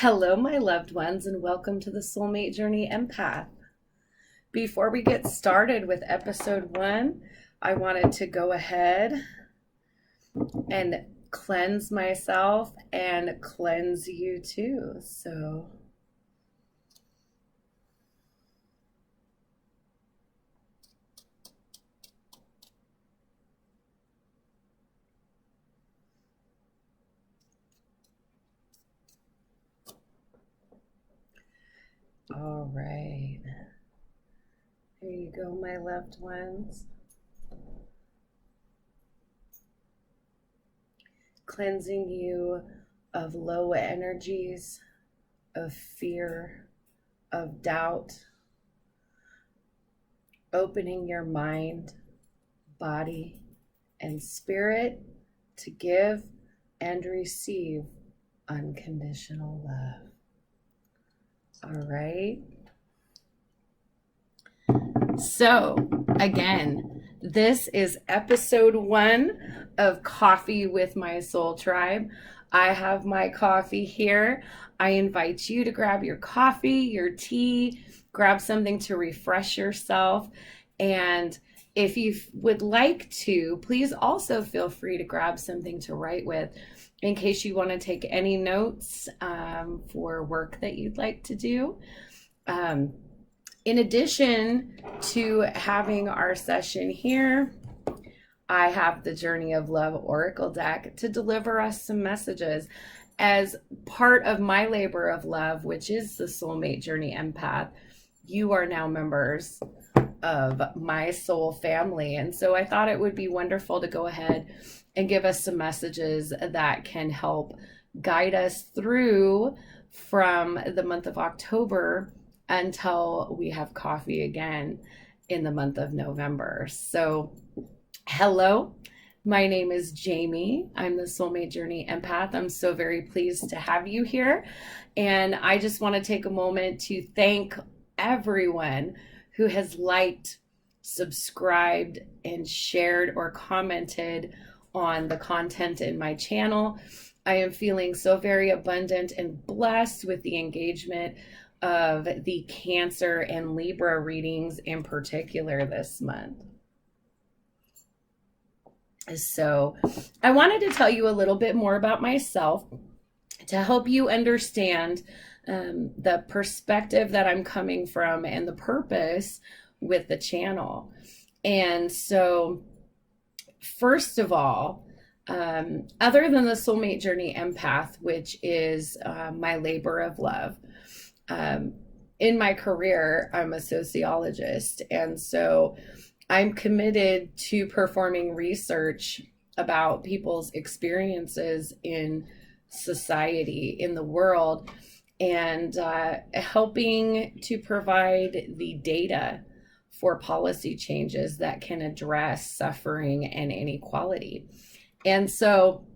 Hello, my loved ones, and welcome to the Soulmate Journey Empath. Before we get started with episode 1, I wanted to go ahead and cleanse myself and cleanse you too. All right. Here you go, my loved ones. Cleansing you of low energies, of fear, of doubt, opening your mind, body, and spirit to give and receive unconditional love. All right. So, again, this is episode 1 of Coffee with My Soul Tribe. I have my coffee here. I invite you to grab your coffee, your tea, grab something to refresh yourself. And if you would like to, please also feel free to grab something to write with in case you want to take any notes for work that you'd like to do. In addition to having our session here, I have the Journey of Love Oracle deck to deliver us some messages as part of my labor of love, which is the Soulmate Journey Empath. You are now members of my soul family. And so I thought it would be wonderful to go ahead and give us some messages that can help guide us through from the month of October until we have coffee again in the month of November. So, hello, my name is Jamie. I'm the Soulmate Journey Empath. I'm so very pleased to have you here. And I just want to take a moment to thank everyone who has liked, subscribed, and shared or commented on the content in my channel. I am feeling so very abundant and blessed with the engagement of the Cancer and Libra readings in particular this month. So I wanted to tell you a little bit more about myself to help you understand the perspective that I'm coming from and the purpose with the channel. And so, first of all, other than the Soulmate Journey Empath, which is my labor of love, in my career, I'm a sociologist. And so I'm committed to performing research about people's experiences in society, in the world, and helping to provide the data for policy changes that can address suffering and inequality. And so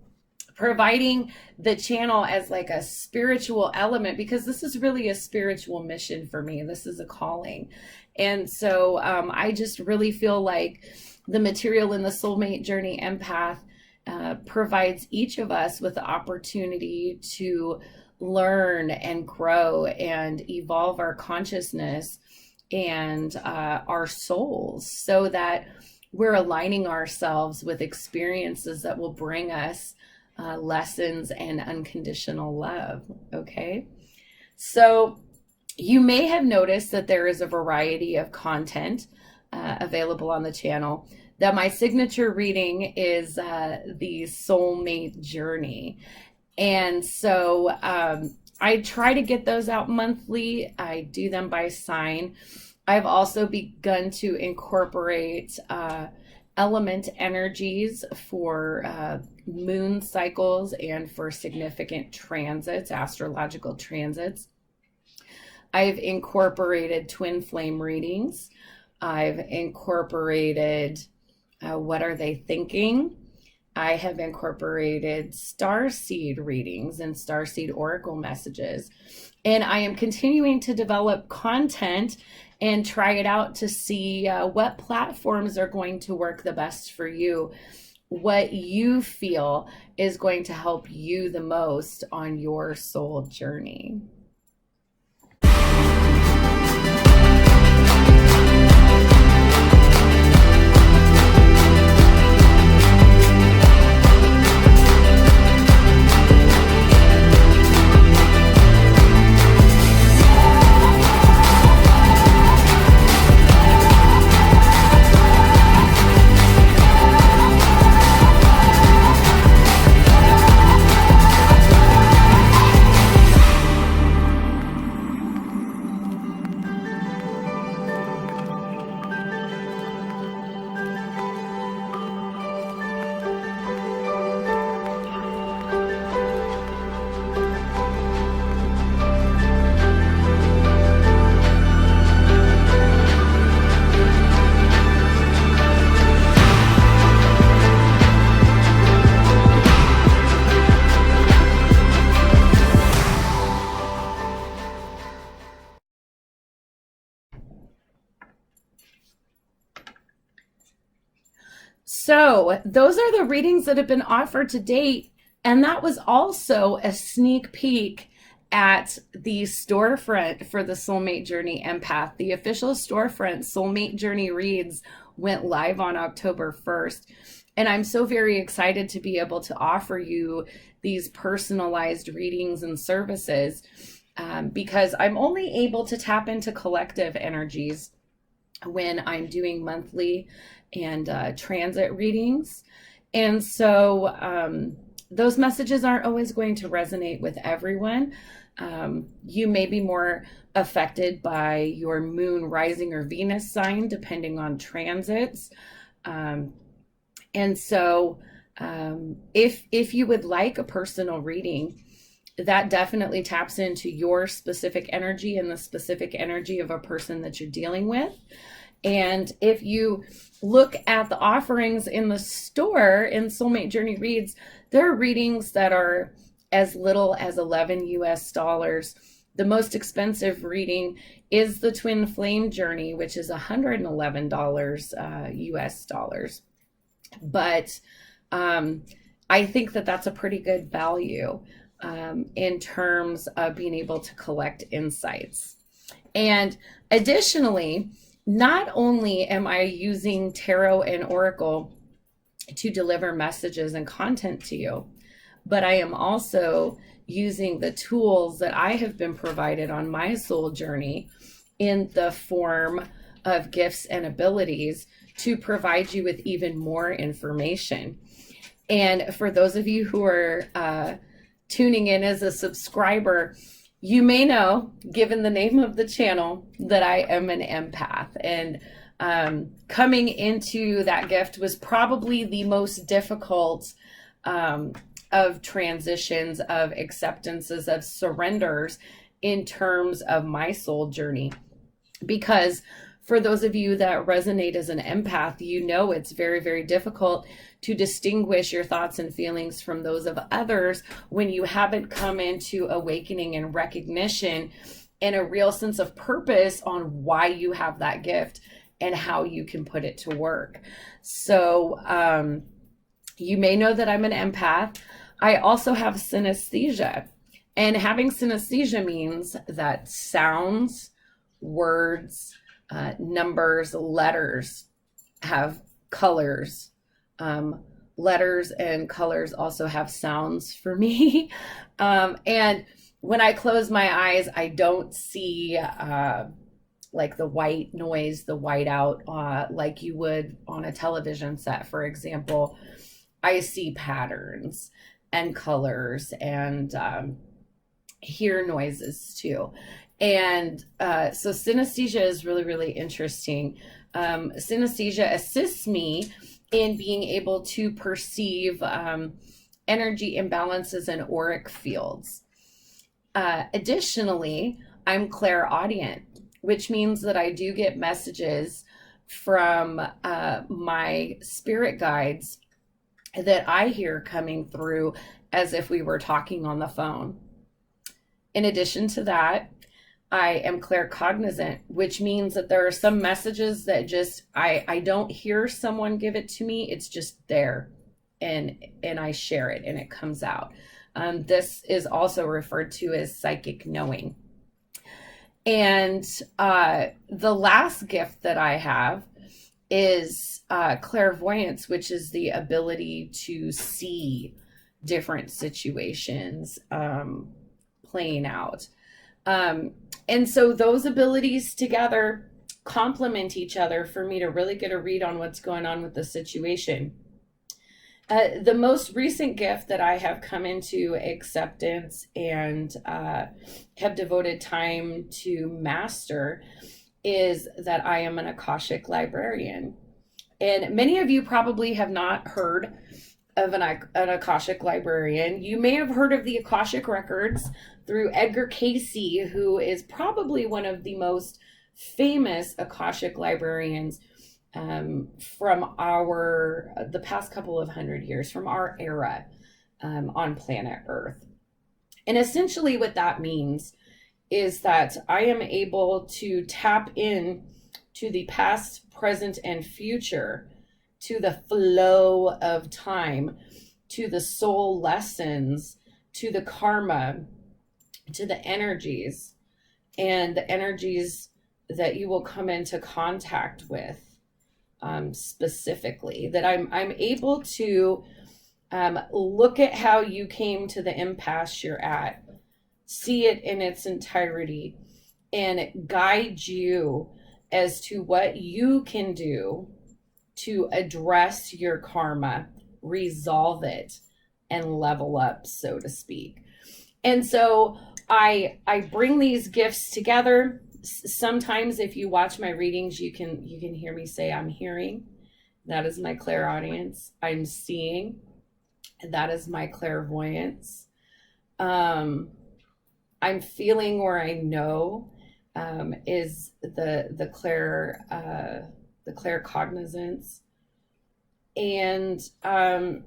providing the channel as like a spiritual element, because this is really a spiritual mission for me. This is a calling. And so I just really feel like the material in the Soulmate Journey Empath provides each of us with the opportunity to learn and grow and evolve our consciousness and our souls so that we're aligning ourselves with experiences that will bring us lessons and unconditional love. Okay. So you may have noticed that there is a variety of content available on the channel. That my signature reading is the Soulmate Journey. And so I try to get those out monthly. I do them by sign. I've also begun to incorporate element energies for moon cycles and for significant transits, astrological transits. I've incorporated twin flame readings. I've incorporated what are they thinking? I have incorporated starseed readings and starseed oracle messages. And I am continuing to develop content and try it out to see what platforms are going to work the best for you. what you feel is going to help you the most on your soul journey. So those are the readings that have been offered to date. And that was also a sneak peek at the storefront for the Soulmate Journey Empath. The official storefront, Soulmate Journey Reads, went live on October 1st. And I'm so very excited to be able to offer you these personalized readings and services because I'm only able to tap into collective energies when I'm doing monthly and transit readings. And so those messages aren't always going to resonate with everyone. You may be more affected by your moon, rising, or Venus sign, depending on transits. And so if you would like a personal reading, that definitely taps into your specific energy and the specific energy of a person that you're dealing with. And if you look at the offerings in the store in Soulmate Journey Reads, there are readings that are as little as $11 US. The most expensive reading is the Twin Flame Journey, which is $111 US. But I think that that's a pretty good value in terms of being able to collect insights. And additionally, not only am I using tarot and oracle to deliver messages and content to you, but I am also using the tools that I have been provided on my soul journey in the form of gifts and abilities to provide you with even more information. And for those of you who are tuning in as a subscriber, you may know, given the name of the channel, that I am an empath. And coming into that gift was probably the most difficult of transitions, of acceptances, of surrenders in terms of my soul journey. Because for those of you that resonate as an empath, you know it's very, very difficult to distinguish your thoughts and feelings from those of others when you haven't come into awakening and recognition and a real sense of purpose on why you have that gift and how you can put it to work. So you may know that I'm an empath. I also have synesthesia. And having synesthesia means that sounds, words, numbers, letters have colors. Letters and colors also have sounds for me. And when I close my eyes, I don't see like the white noise, the white out, like you would on a television set, for example. I see patterns and colors and hear noises too. And so synesthesia is really, really interesting. Synesthesia assists me in being able to perceive energy imbalances in auric fields. Additionally, I'm clairaudient, which means that I do get messages from my spirit guides that I hear coming through as if we were talking on the phone. In addition to that, I am claircognizant, which means that there are some messages that just, I don't hear someone give it to me. It's just there. and I share it and it comes out. This is also referred to as psychic knowing. And the last gift that I have is clairvoyance, which is the ability to see different situations playing out. And so those abilities together complement each other for me to really get a read on what's going on with the situation. The most recent gift that I have come into acceptance and have devoted time to master is that I am an Akashic librarian. And many of you probably have not heard of an Akashic librarian. You may have heard of the Akashic records through Edgar Cayce, who is probably one of the most famous Akashic librarians from the past couple of 100 years, from our era on planet Earth. And essentially what that means is that I am able to tap in to the past, present, and future, to the flow of time, to the soul lessons, to the karma, to the energies, and the energies that you will come into contact with specifically. That I'm able to look at how you came to the impasse you're at, see it in its entirety, and guide you as to what you can do to address your karma, resolve it, and level up, so to speak. And so I bring these gifts together. Sometimes if you watch my readings, you can hear me say I'm hearing. That is my clairaudience. I'm seeing. That is my clairvoyance. I'm feeling, or I know, is the claircognizance. And the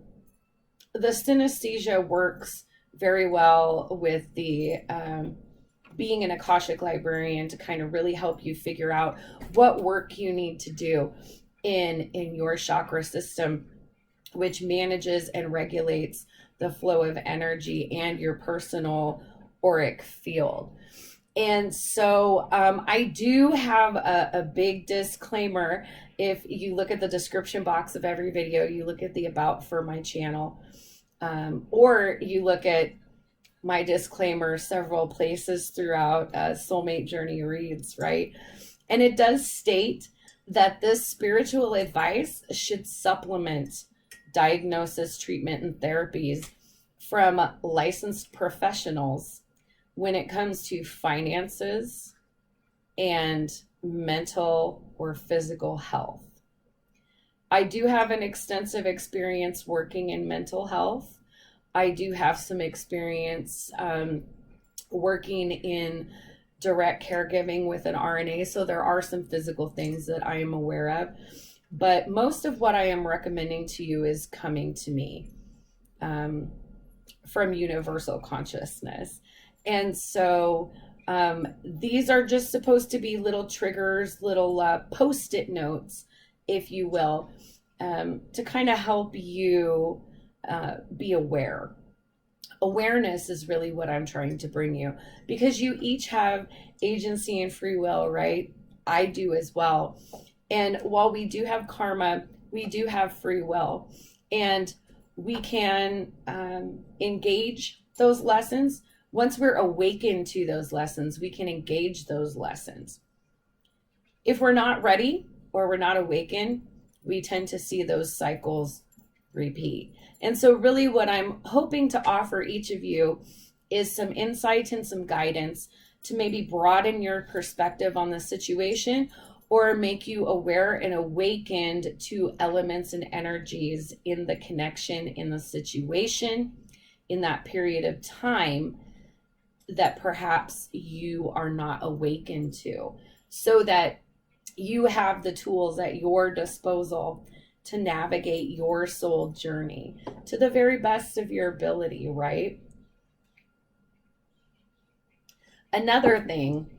synesthesia works very well with the being an Akashic librarian to kind of really help you figure out what work you need to do in your chakra system, which manages and regulates the flow of energy and your personal auric field. And so I do have a big disclaimer. If you look at the description box of every video, you look at the about for my channel, or you look at my disclaimer several places throughout Soulmate Journey Reads, right? And it does state that this spiritual advice should supplement diagnosis, treatment, and therapies from licensed professionals when it comes to finances and mental or physical health. I do have an extensive experience working in mental health. I do have some experience working in direct caregiving with an RNA, so there are some physical things that I am aware of. But most of what I am recommending to you is coming to me from universal consciousness. And so these are just supposed to be little triggers, little post-it notes, if you will, to kind of help you be aware. Awareness is really what I'm trying to bring you, because you each have agency and free will, right? I do as well. And while we do have karma, we do have free will, and we can engage those lessons. Once we're awakened to those lessons, we can engage those lessons. If we're not ready or we're not awakened, we tend to see those cycles repeat. And so really what I'm hoping to offer each of you is some insight and some guidance to maybe broaden your perspective on the situation, or make you aware and awakened to elements and energies in the connection, in the situation, in that period of time that perhaps you are not awakened to, so that you have the tools at your disposal to navigate your soul journey to the very best of your ability, right? Another thing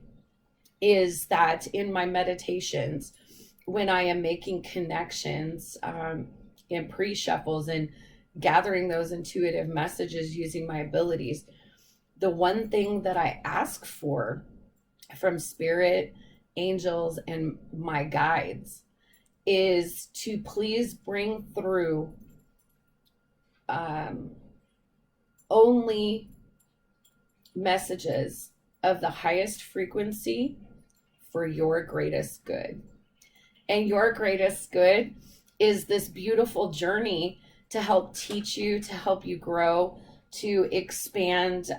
is that in my meditations, when I am making connections in pre-shuffles and gathering those intuitive messages using my abilities, the one thing that I ask for from spirit, angels, and my guides is to please bring through only messages of the highest frequency for your greatest good. And your greatest good is this beautiful journey to help teach you, to help you grow, to expand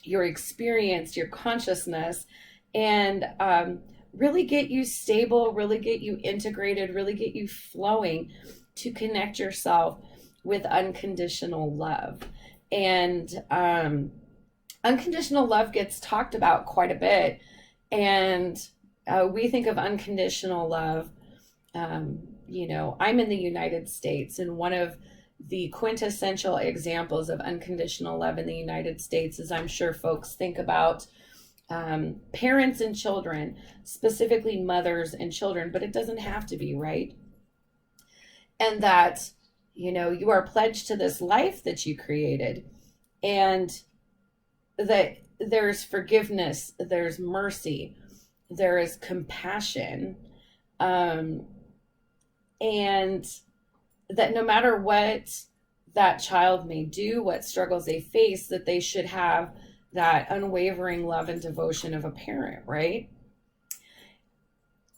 your experience, your consciousness, and really get you stable, really get you integrated, really get you flowing to connect yourself with unconditional love. And unconditional love gets talked about quite a bit. And we think of unconditional love. You know, I'm in the United States, and one of the quintessential examples of unconditional love in the United States is, I'm sure folks think about parents and children, specifically mothers and children, but it doesn't have to be, right? And that, you know, you are pledged to this life that you created, and that there's forgiveness, there's mercy, there is compassion, and that no matter what that child may do, what struggles they face, that they should have that unwavering love and devotion of a parent, right?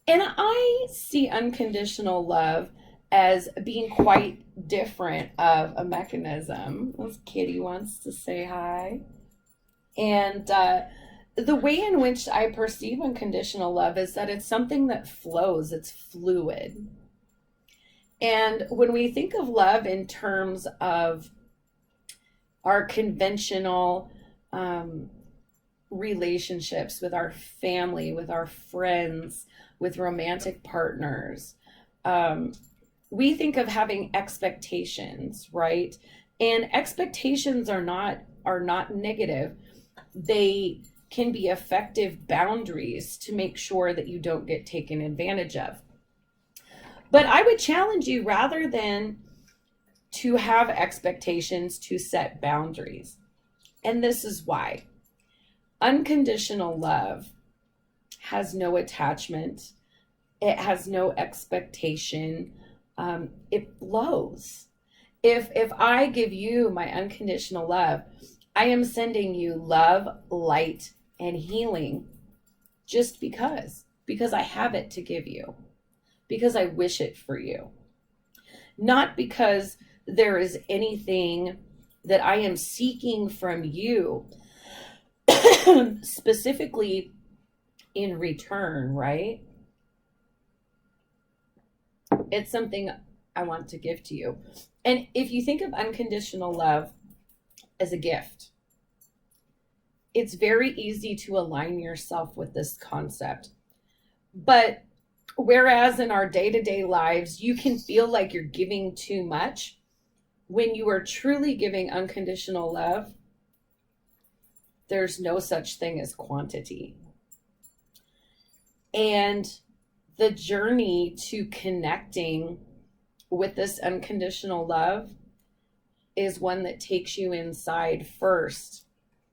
And I see unconditional love as being quite different of a mechanism. This kitty wants to say hi. And the way in which I perceive unconditional love is that it's something that flows, it's fluid. And when we think of love in terms of our conventional relationships with our family, with our friends, with romantic partners, we think of having expectations, right? And expectations are not negative. They can be effective boundaries to make sure that you don't get taken advantage of. But I would challenge you, rather than to have expectations, to set boundaries. And this is why. Unconditional love has no attachment. It has no expectation. It flows. If I give you my unconditional love, I am sending you love, light, and healing just because I have it to give you, because I wish it for you. Not because there is anything that I am seeking from you specifically in return, right? It's something I want to give to you. And if you think of unconditional love as a gift, it's very easy to align yourself with this concept. But whereas in our day-to-day lives, you can feel like you're giving too much, when you are truly giving unconditional love, there's no such thing as quantity. And the journey to connecting with this unconditional love is one that takes you inside first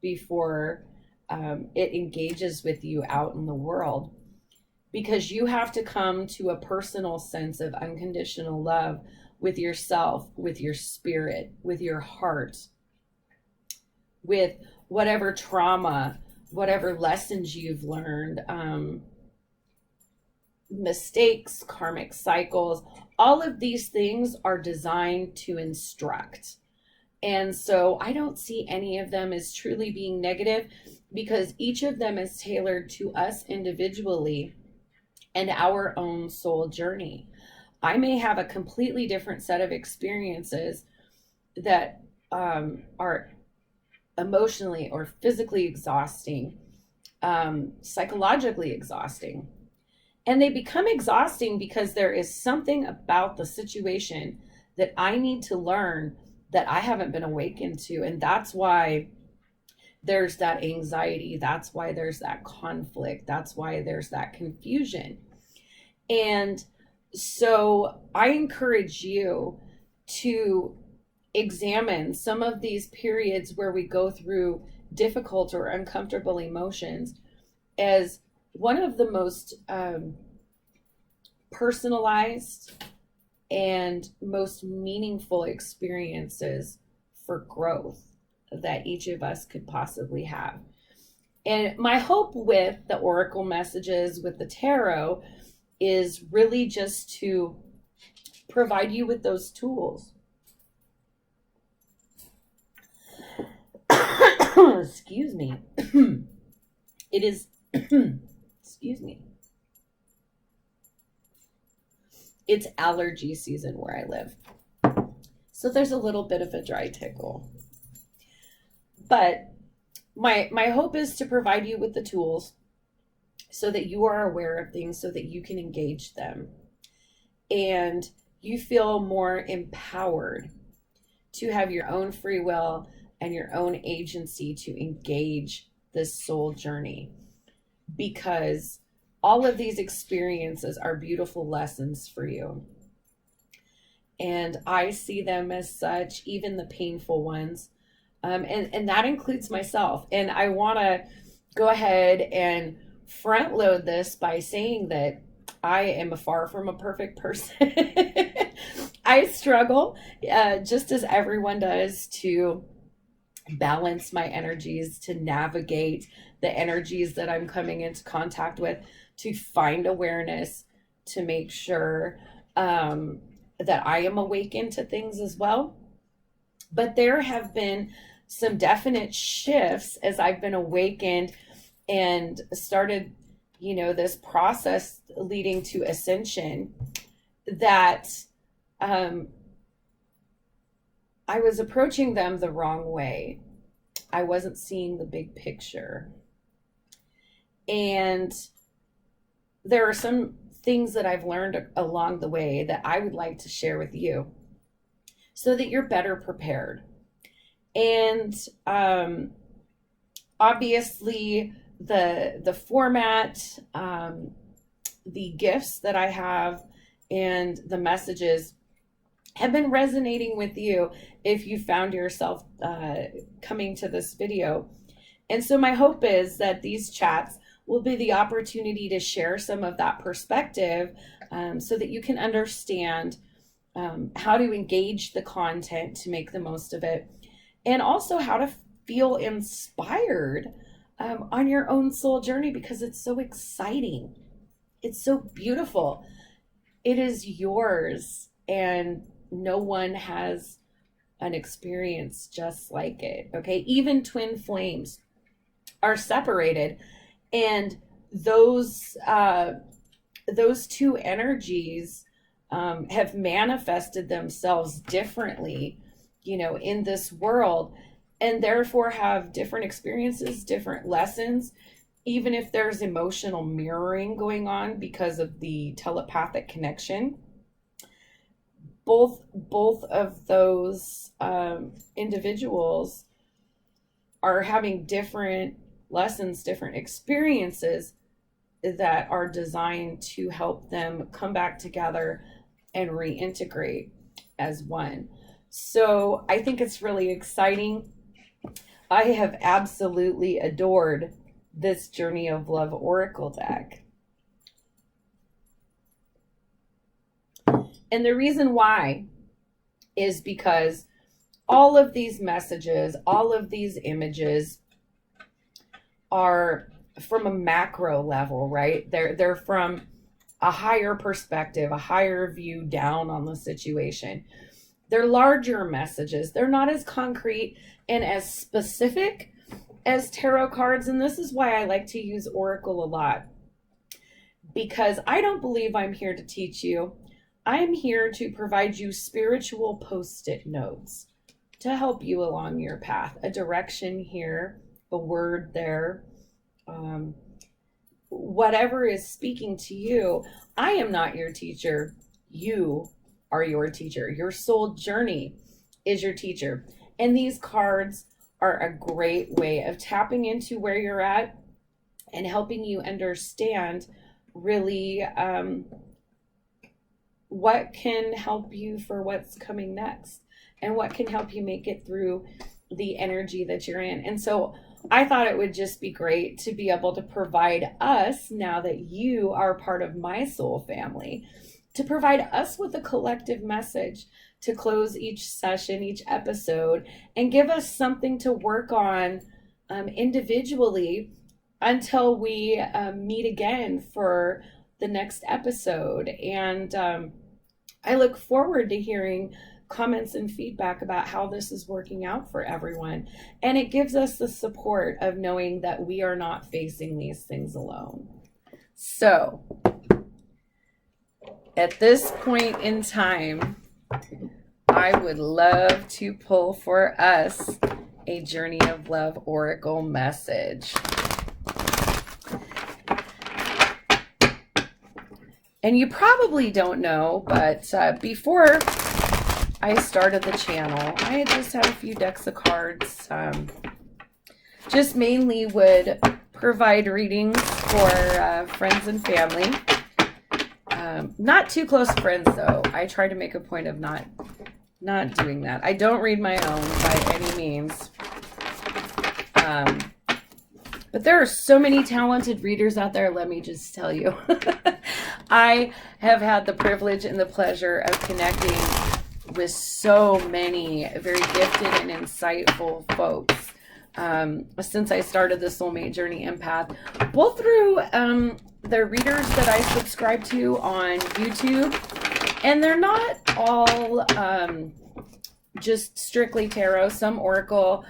before it engages with you out in the world. Because you have to come to a personal sense of unconditional love with yourself, with your spirit, with your heart, with whatever trauma, whatever lessons you've learned, mistakes, karmic cycles. All of these things are designed to instruct. And so I don't see any of them as truly being negative, because each of them is tailored to us individually and our own soul journey. I may have a completely different set of experiences that are emotionally or physically exhausting, psychologically exhausting. And they become exhausting because there is something about the situation that I need to learn that I haven't been awakened to. And that's why there's that anxiety. That's why there's that conflict. That's why there's that confusion. And so I encourage you to examine some of these periods where we go through difficult or uncomfortable emotions as one of the most personalized and most meaningful experiences for growth that each of us could possibly have. And my hope with the oracle messages, with the tarot, is really just to provide you with those tools. Excuse me. It is, excuse me. It's allergy season where I live. So there's a little bit of a dry tickle. But my hope is to provide you with the tools so that you are aware of things, so that you can engage them. And you feel more empowered to have your own free will and your own agency to engage this soul journey. Because all of these experiences are beautiful lessons for you. And I see them as such, even the painful ones. And that includes myself. And I want to go ahead and front load this by saying that I am far from a perfect person. I struggle, just as everyone does, to balance my energies, to navigate the energies that I'm coming into contact with, to find awareness, to make sure that I am awakened to things as well. But there have been some definite shifts as I've been awakened and started, this process leading to ascension, that I was approaching them the wrong way. I wasn't seeing the big picture. And there are some things that I've learned along the way that I would like to share with you so that you're better prepared. And obviously the format, the gifts that I have, and the messages have been resonating with you if you found yourself coming to this video. And so my hope is that these chats will be the opportunity to share some of that perspective, so that you can understand how to engage the content to make the most of it, and also how to feel inspired on your own soul journey, because it's so exciting. It's so beautiful. It is yours, and no one has an experience just like it. Okay, even twin flames are separated, and those two energies have manifested themselves differently, in this world, and therefore have different experiences, different lessons, even if there's emotional mirroring going on because of the telepathic connection. Both of those individuals are having different lessons, different experiences that are designed to help them come back together and reintegrate as one. So I think it's really exciting. I have absolutely adored this Journey of Love Oracle deck. And the reason why is because all of these messages, all of these images are from a macro level, right? They're from a higher perspective, a higher view down on the situation. They're larger messages. They're not as concrete and as specific as tarot cards. And this is why I like to use Oracle a lot, because I don't believe I'm here to teach you. I'm here to provide you spiritual post-it notes to help you along your path, a direction here, a word there, whatever is speaking to you. I am not your teacher. You are your teacher. Your soul journey is your teacher. And these cards are a great way of tapping into where you're at and helping you understand really what can help you for what's coming next. and what can help you make it through the energy that you're in. And so I thought it would just be great to be able to provide us, now that you are part of my soul family, to provide us with a collective message to close each session, each episode, and give us something to work on individually until we meet again for the next episode. And I look forward to hearing comments and feedback about how this is working out for everyone. And it gives us the support of knowing that we are not facing these things alone. So at this point in time, I would love to pull for us a Journey of Love Oracle message. And you probably don't know, but before I started the channel, I had just had a few decks of cards. Just mainly would provide readings for friends and family. Not too close friends, though. I try to make a point of not doing that. I don't read my own by any means. But there are so many talented readers out there, let me just tell you. I have had the privilege and the pleasure of connecting with so many very gifted and insightful folks since I started the Soulmate Journey Empath, both through the readers that I subscribe to on YouTube, and they're not all just strictly tarot. Some oracle,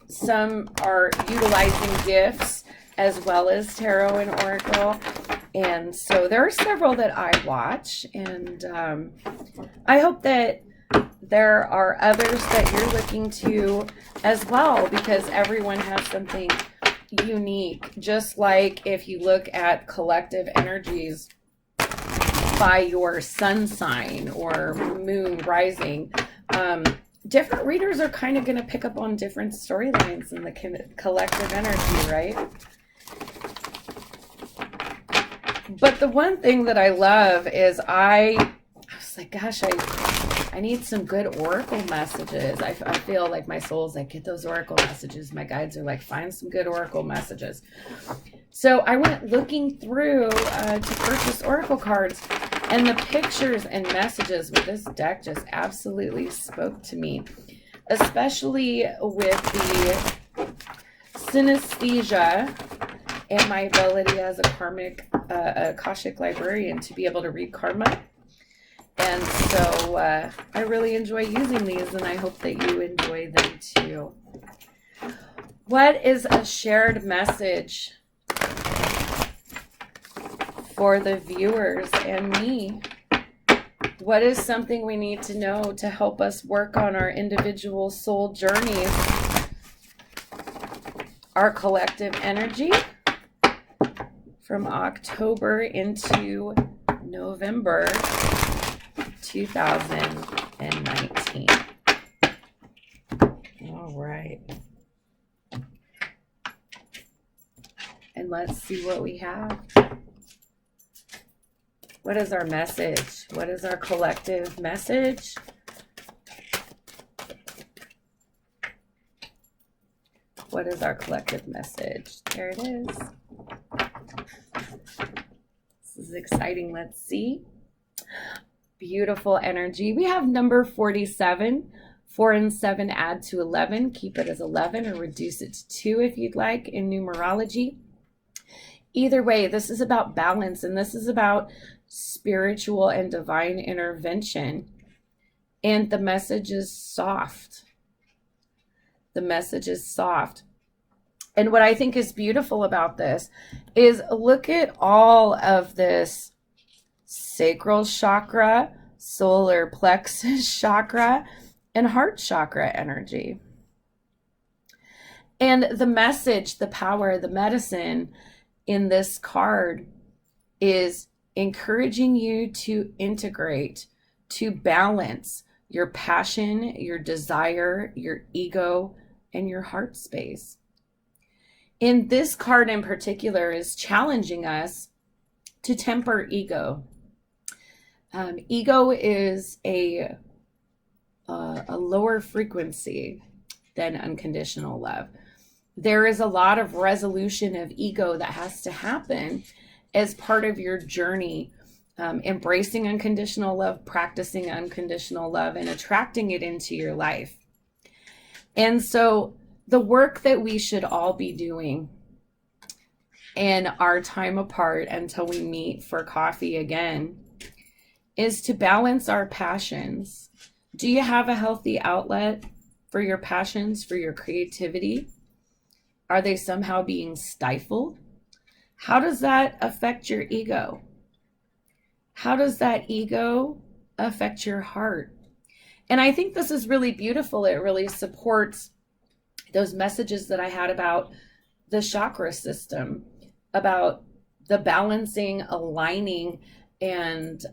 some are utilizing gifts as well as tarot and oracle. And so there are several that I watch, and I hope that there are others that you're looking to as well, because everyone has something unique. Just like if you look at collective energies by your sun sign or moon rising, different readers are kind of going to pick up on different storylines in the collective energy, right? But the one thing that I love is I was like, gosh, I need some good oracle messages. I feel like my soul's like, get those oracle messages. My guides are like, find some good oracle messages. So I went looking through to purchase oracle cards, and the pictures and messages with this deck just absolutely spoke to me, especially with the synesthesia and my ability as a karmic Akashic librarian to be able to read karma. And so I really enjoy using these, and I hope that you enjoy them too. What is a shared message for the viewers and me? What is something we need to know to help us work on our individual soul journeys, our collective energy from October into November 2019. All right. And let's see what we have. What is our message? What is our collective message? What is our collective message? There it is. This is exciting. Let's see. Beautiful energy. We have number 47. 4 and 7 add to 11. Keep it as 11 or reduce it to 2 if you'd like in numerology. Either way, this is about balance, and this is about spiritual and divine intervention. And the message is soft. The message is soft. And what I think is beautiful about this is look at all of this sacral chakra, solar plexus chakra, and heart chakra energy. And the message, the power, the medicine in this card is encouraging you to integrate, to balance your passion, your desire, your ego, and your heart space. In this card in particular is challenging us to temper ego. Ego is a a lower frequency than unconditional love. There is a lot of resolution of ego that has to happen as part of your journey, embracing unconditional love, practicing unconditional love, and attracting it into your life. And so the work that we should all be doing in our time apart until we meet for coffee again is to balance our passions. Do you have a healthy outlet for your passions, for your creativity? Are they somehow being stifled? How does that affect your ego? How does that ego affect your heart? And I think this is really beautiful. It really supports those messages that I had about the chakra system, about the balancing, aligning, and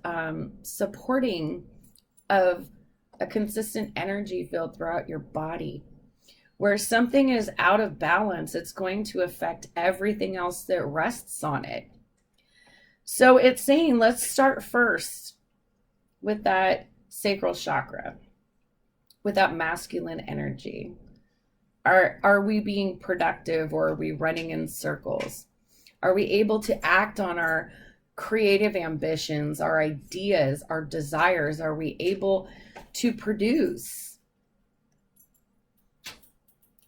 supporting of a consistent energy field throughout your body. Where something is out of balance, it's going to affect everything else that rests on it. So it's saying, let's start first with that sacral chakra, with that masculine energy. Are we being productive, or are we running in circles? Are we able to act on our creative ambitions, our ideas, our desires? Are we able to produce?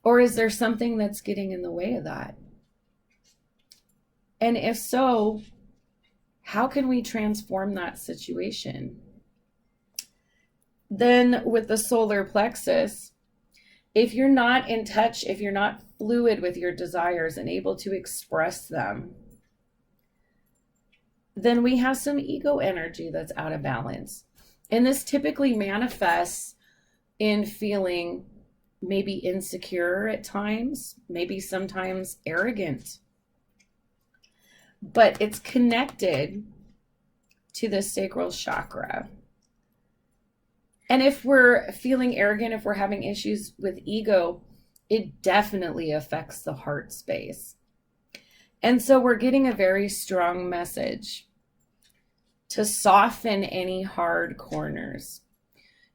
Or is there something that's getting in the way of that? And if so, how can we transform that situation? Then with the solar plexus, if you're not in touch, if you're not fluid with your desires and able to express them, then we have some ego energy that's out of balance. And this typically manifests in feeling maybe insecure at times, maybe sometimes arrogant. But it's connected to the sacral chakra. And if we're feeling arrogant, if we're having issues with ego, it definitely affects the heart space. And so we're getting a very strong message to soften any hard corners,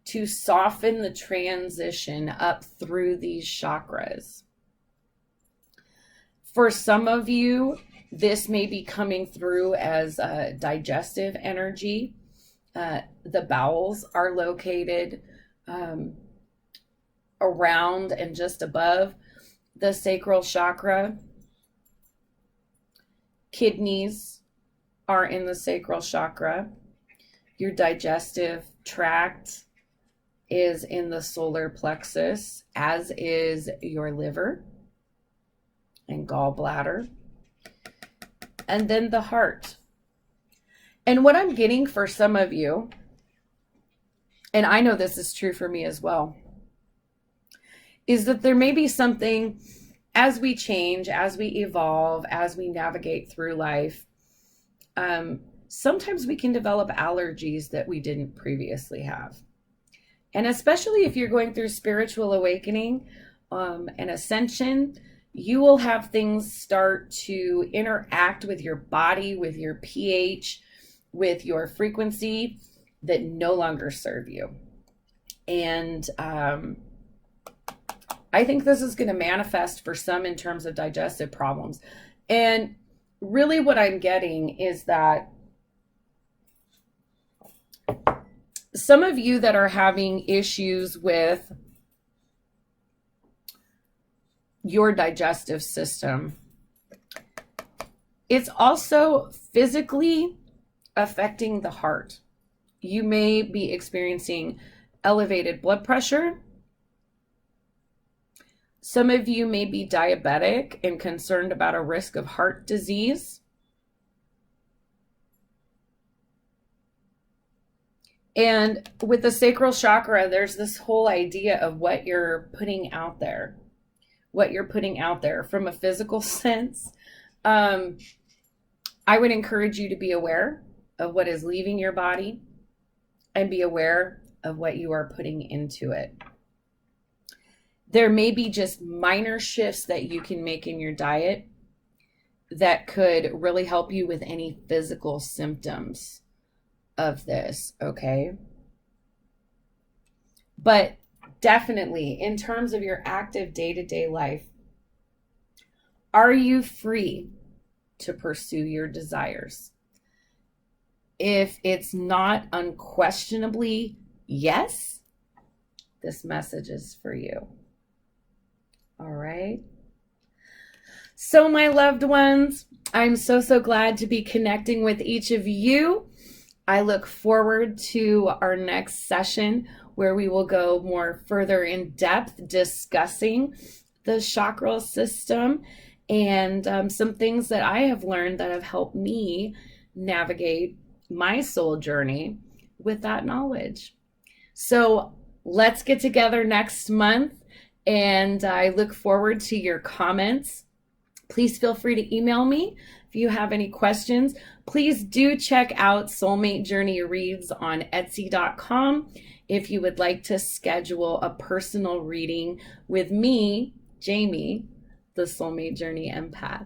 to soften the transition up through these chakras. For some of you, this may be coming through as digestive energy. The bowels are located around and just above the sacral chakra. Kidneys are in the sacral chakra. Your digestive tract is in the solar plexus, as is your liver and gallbladder. And then the heart. And what I'm getting for some of you, and I know this is true for me as well, is that there may be something as we change, as we evolve, as we navigate through life, sometimes we can develop allergies that we didn't previously have. And especially if you're going through spiritual awakening and ascension, you will have things start to interact with your body, with your pH, with your frequency that no longer serve you. And I think this is going to manifest for some in terms of digestive problems. And really what I'm getting is that some of you that are having issues with your digestive system, it's also physically affecting the heart. You may be experiencing elevated blood pressure. Some of you may be diabetic and concerned about a risk of heart disease. And with the sacral chakra, there's this whole idea of what you're putting out there, from a physical sense. I would encourage you to be aware of what is leaving your body and be aware of what you are putting into it. There may be just minor shifts that you can make in your diet that could really help you with any physical symptoms of this, okay? But definitely, in terms of your active day-to-day life, are you free to pursue your desires? If it's not unquestionably yes, this message is for you. All right. So, my loved ones, I'm so glad to be connecting with each of you. I look forward to our next session where we will go more further in depth discussing the chakra system and some things that I have learned that have helped me navigate my soul journey with that knowledge. So let's get together next month, and I look forward to your comments. Please feel free to email me if you have any questions. Please do check out Soulmate Journey Reads on Etsy.com if you would like to schedule a personal reading with me, Jamie, the Soulmate Journey Empath.